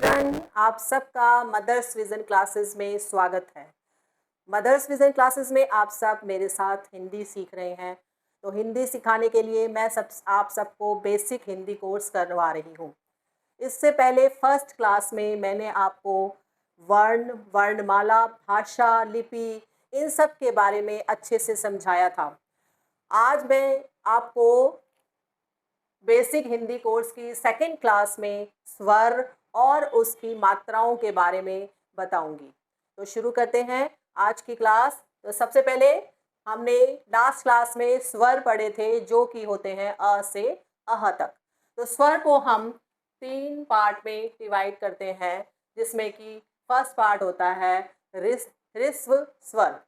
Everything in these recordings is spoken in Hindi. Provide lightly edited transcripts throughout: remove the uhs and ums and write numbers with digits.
चिल्ड्रन, आप सबका मदर्स विज़न क्लासेस में स्वागत है। मदर्स विज़न क्लासेस में आप सब मेरे साथ हिंदी सीख रहे हैं। तो हिंदी सिखाने के लिए मैं आप सबको बेसिक हिंदी कोर्स करवा रही हूँ। इससे पहले फर्स्ट क्लास में मैंने आपको वर्ण, वर्णमाला, भाषा, लिपि इन सब के बारे में अच्छे से समझाया था। आज मैं आपको बेसिक हिंदी कोर्स की सेकंड क्लास में स्वर और उसकी मात्राओं के बारे में बताऊंगी। तो शुरू करते हैं आज की क्लास। तो सबसे पहले हमने लास्ट क्लास में स्वर पढ़े थे जो कि होते हैं अ से अह तक। तो स्वर को हम तीन पार्ट में डिवाइड करते हैं, जिसमें कि फर्स्ट पार्ट होता है ह्रस्व स्वर,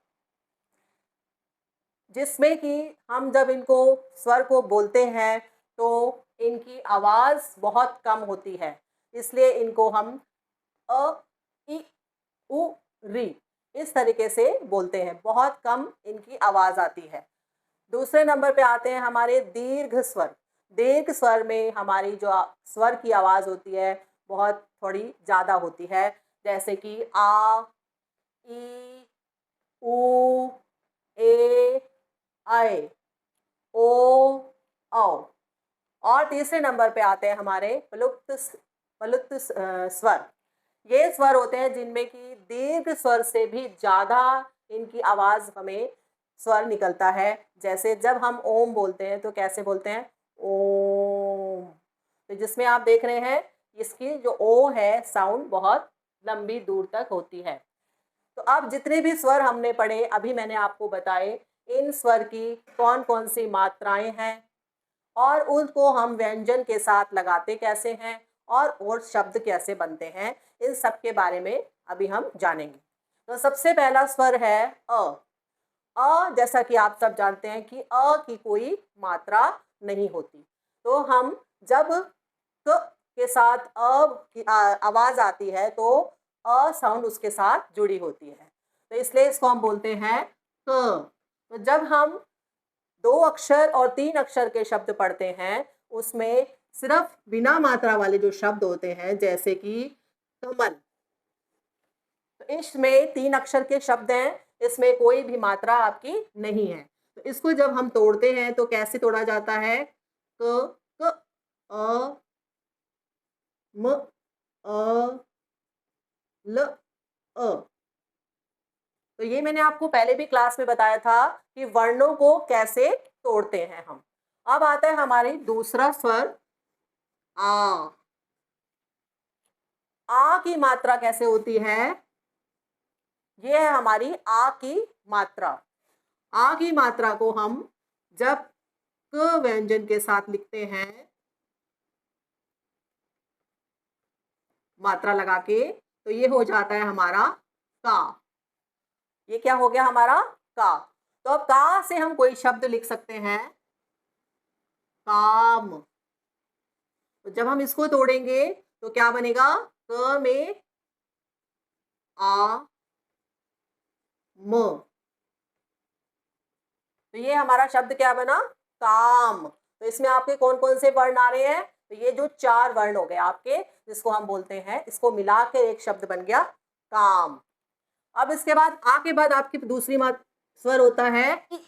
जिसमें कि हम जब इनको स्वर को बोलते हैं तो इनकी आवाज़ बहुत कम होती है, इसलिए इनको हम अ, इ, उ, री इस तरीके से बोलते हैं। बहुत कम इनकी आवाज़ आती है। दूसरे नंबर पे आते हैं हमारे दीर्घ स्वर। दीर्घ स्वर में हमारी जो स्वर की आवाज़ होती है बहुत थोड़ी ज़्यादा होती है, जैसे कि आ, ई, ऊ, ए, आए, ओ, औ। और तीसरे नंबर पे आते हैं हमारे प्लुत स्वर। ये स्वर होते हैं जिनमें कि दीर्घ स्वर से भी ज़्यादा इनकी आवाज़ हमें स्वर निकलता है। जैसे जब हम ओम बोलते हैं तो कैसे बोलते हैं? ओम। तो जिसमें आप देख रहे हैं इसकी जो ओ है साउंड बहुत लंबी दूर तक होती है। तो अब जितने भी स्वर हमने पढ़े अभी मैंने आपको बताए, इन स्वर की कौन कौन सी मात्राएं हैं और उनको हम व्यंजन के साथ लगाते कैसे हैं और शब्द कैसे बनते हैं, इन सब के बारे में अभी हम जानेंगे। तो सबसे पहला स्वर है अ। जैसा कि आप सब जानते हैं कि अ की कोई मात्रा नहीं होती। तो हम जब क के साथ अ की आवाज़ आती है तो अ साउंड उसके साथ जुड़ी होती है, तो इसलिए इसको हम बोलते हैं क। तो जब हम दो अक्षर और तीन अक्षर के शब्द पढ़ते हैं, उसमें सिर्फ बिना मात्रा वाले जो शब्द होते हैं, जैसे कि कमल, तो इसमें तीन अक्षर के शब्द हैं, इसमें कोई भी मात्रा आपकी नहीं है। तो इसको जब हम तोड़ते हैं तो कैसे तोड़ा जाता है? क, अ, म, अ, ल, अ। तो ये मैंने आपको पहले भी क्लास में बताया था कि वर्णों को कैसे तोड़ते हैं हम। अब आता है हमारी दूसरा स्वर आ। आ की मात्रा कैसे होती है? ये है हमारी आ की मात्रा। आ की मात्रा को हम जब क व्यंजन के साथ लिखते हैं मात्रा लगा के, तो ये हो जाता है हमारा का। ये क्या हो गया हमारा? का। तो अब का से हम कोई शब्द लिख सकते हैं, काम। तो जब हम इसको तोड़ेंगे तो क्या बनेगा? क में आ, म। तो ये हमारा शब्द क्या बना? काम। तो इसमें आपके कौन कौन से वर्ण आ रहे हैं? तो ये जो चार वर्ण हो गए आपके, जिसको हम बोलते हैं, इसको मिला के एक शब्द बन गया काम। अब इसके बाद आ के बाद आपकी दूसरी स्वर होता है इ।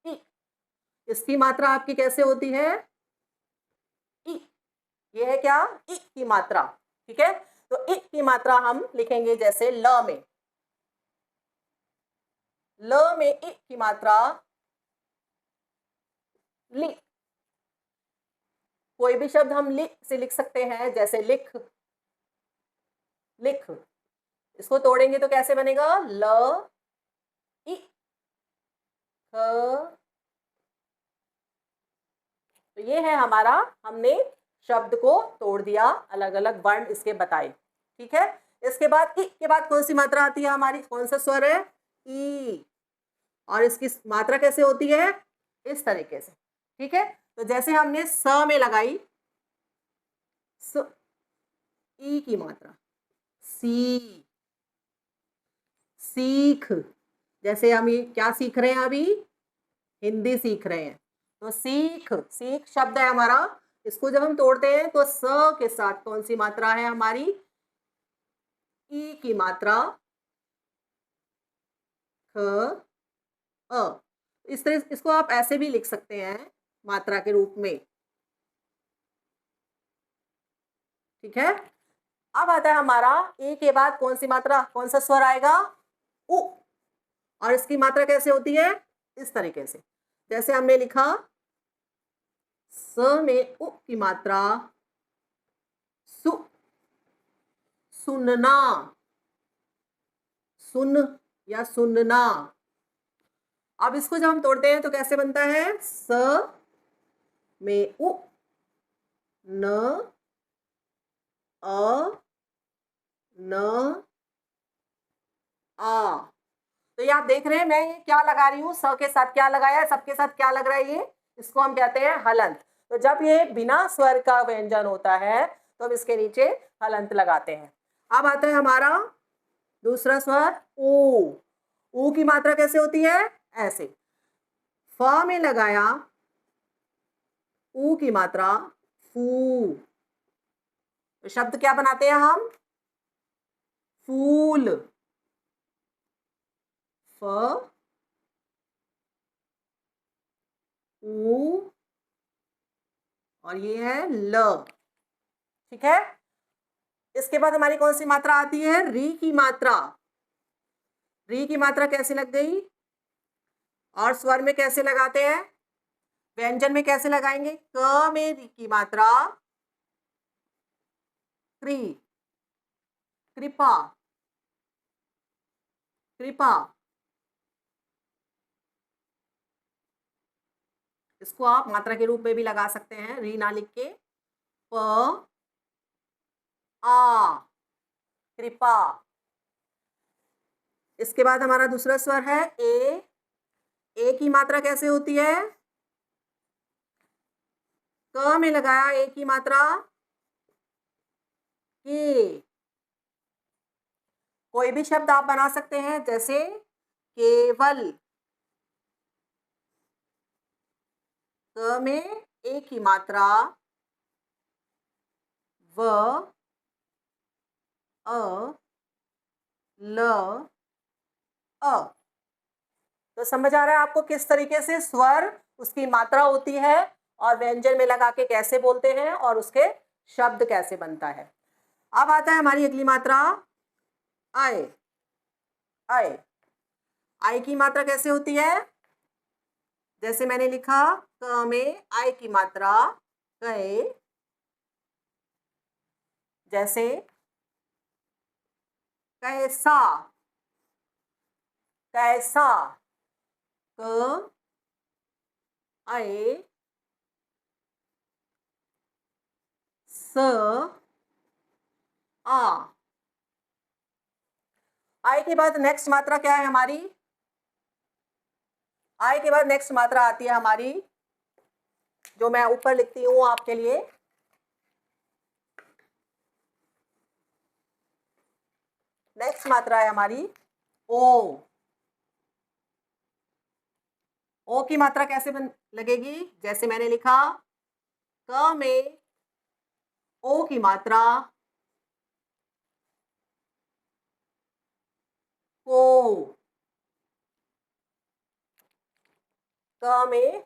इ। इसकी मात्रा आपकी कैसे होती है? इ। ये है क्या? इ की मात्रा। ठीक है, तो इ की मात्रा हम लिखेंगे जैसे ल में। ल में इ की मात्रा लि। कोई भी शब्द हम लि से लिख सकते हैं, जैसे लिख, लिख। इसको तोड़ेंगे तो कैसे बनेगा? ल, इ, ख। तो ये है हमारा, हमने शब्द को तोड़ दिया, अलग अलग वर्ण इसके बताए। ठीक है, इसके बाद इ के बाद कौन सी मात्रा आती है हमारी? कौन सा स्वर है? ई। और इसकी मात्रा कैसे होती है? इस तरीके से। ठीक है, तो जैसे हमने स में लगाई स, ई की मात्रा सी। सीख। जैसे हम ये क्या सीख रहे हैं अभी? हिंदी सीख रहे हैं। तो सीख, सीख शब्द है हमारा, इसको जब हम तोड़ते हैं तो स के साथ कौन सी मात्रा है हमारी? ई की मात्रा, ख, अ। इस तरह इसको आप ऐसे भी लिख सकते हैं मात्रा के रूप में, ठीक है। अब आता है हमारा ए के बाद कौन सी मात्रा, कौन सा स्वर आएगा? उ। और इसकी मात्रा कैसे होती है? इस तरीके से, जैसे हमने लिखा स में उ की मात्रा सु, सुनना, सुन या सुनना। अब इसको जब हम तोड़ते हैं तो कैसे बनता है? स में उ, न, अ, न, आ। तो ये आप देख रहे हैं मैं ये क्या लगा रही हूँ, स के साथ क्या लगाया है, सबके साथ क्या लग रहा है, ये इसको हम कहते हैं हलंत। तो जब ये बिना स्वर का व्यंजन होता है तो हम इसके नीचे हलंत लगाते हैं। अब आता है हमारा दूसरा स्वर ऊ। ऊ की मात्रा कैसे होती है? ऐसे, फ में लगाया ऊ की मात्रा फू। तो शब्द क्या बनाते हैं हम? फूल। फ, ऊ, और ये है ल, ठीक है। इसके बाद हमारी कौन सी मात्रा आती है? री की मात्रा। री की मात्रा कैसे लग गई? और स्वर में कैसे लगाते हैं? व्यंजन में कैसे लगाएंगे? क में री की मात्रा क्री, कृपा, कृपा। इसको आप मात्रा के रूप में भी लगा सकते हैं, री ना लिख के। प, आ, कृपा। इसके बाद हमारा दूसरा स्वर है ए। ए की मात्रा कैसे होती है? क में लगाया ए की मात्रा के। कोई भी शब्द आप बना सकते हैं, जैसे केवल। क में ए की मात्रा, व, अ, ल, अ। तो समझ आ रहा है आपको किस तरीके से स्वर उसकी मात्रा होती है और व्यंजन में लगा के कैसे बोलते हैं और उसके शब्द कैसे बनता है। अब आता है हमारी अगली मात्रा आय। आय, आय की मात्रा कैसे होती है? जैसे मैंने लिखा क में आय की मात्रा कहे, जैसे कैसा, कैसा। क, आय, स, आ। आय के बाद नेक्स्ट मात्रा क्या है हमारी? आय के बाद नेक्स्ट मात्रा आती है हमारी, जो मैं ऊपर लिखती हूं आपके लिए। नेक्स्ट मात्रा है हमारी ओ। ओ की मात्रा कैसे लगेगी? जैसे मैंने लिखा क में ओ की मात्रा को। क में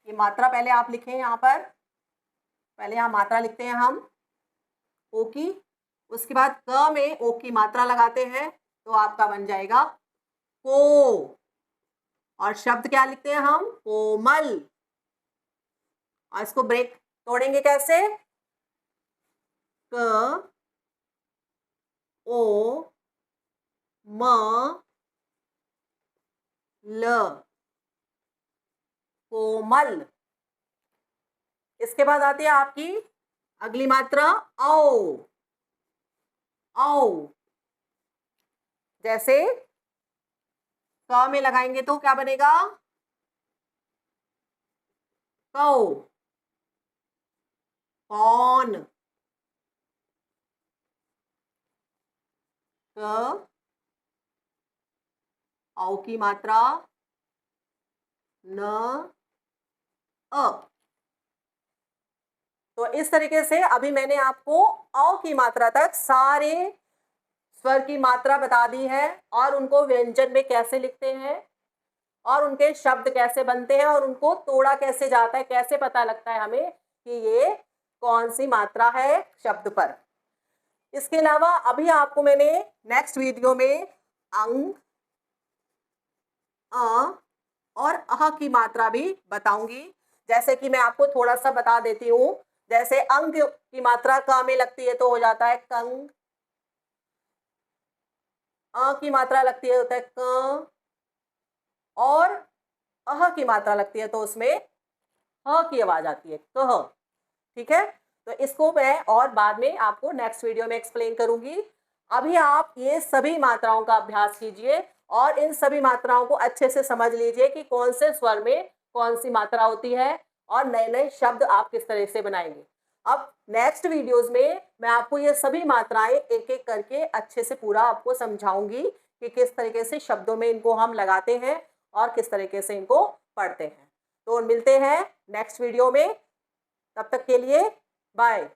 ये मात्रा पहले आप लिखें, यहाँ पर पहले यहाँ मात्रा लिखते हैं हम ओ की, उसके बाद क में ओ की मात्रा लगाते हैं तो आपका बन जाएगा को। और शब्द क्या लिखते हैं हम? कोमल। और इसको ब्रेक तोड़ेंगे कैसे? क, ओ, म, ल, कोमल। इसके बाद आती है आपकी अगली मात्रा औ। औ, जैसे क में लगाएंगे तो क्या बनेगा? कौ। कौन। क, औ की मात्रा न, अ। तो इस तरीके से अभी मैंने आपको अ की मात्रा तक सारे स्वर की मात्रा बता दी है और उनको व्यंजन में कैसे लिखते हैं और उनके शब्द कैसे बनते हैं और उनको तोड़ा कैसे जाता है, कैसे पता लगता है हमें कि ये कौन सी मात्रा है शब्द पर। इसके अलावा अभी आपको मैंने नेक्स्ट वीडियो में अंग, अ और अह की मात्रा भी बताऊंगी। जैसे कि मैं आपको थोड़ा सा बता देती हूँ, जैसे अंग की मात्रा क में लगती है तो हो जाता है कंग, अ की मात्रा लगती है होता है क, और अह की मात्रा लगती है तो उसमें ह की आवाज आती है कह। ठीक है, तो इसको मैं और बाद में आपको नेक्स्ट वीडियो में एक्सप्लेन करूंगी। अभी आप ये सभी मात्राओं का अभ्यास कीजिए और इन सभी मात्राओं को अच्छे से समझ लीजिए कि कौन से स्वर में कौन सी मात्रा होती है और नए नए शब्द आप किस तरह से बनाएंगे। अब नेक्स्ट वीडियोस में मैं आपको ये सभी मात्राएं एक एक करके अच्छे से पूरा आपको समझाऊंगी कि किस तरीके से शब्दों में इनको हम लगाते हैं और किस तरीके से इनको पढ़ते हैं। तो मिलते हैं नेक्स्ट वीडियो में, तब तक के लिए बाय।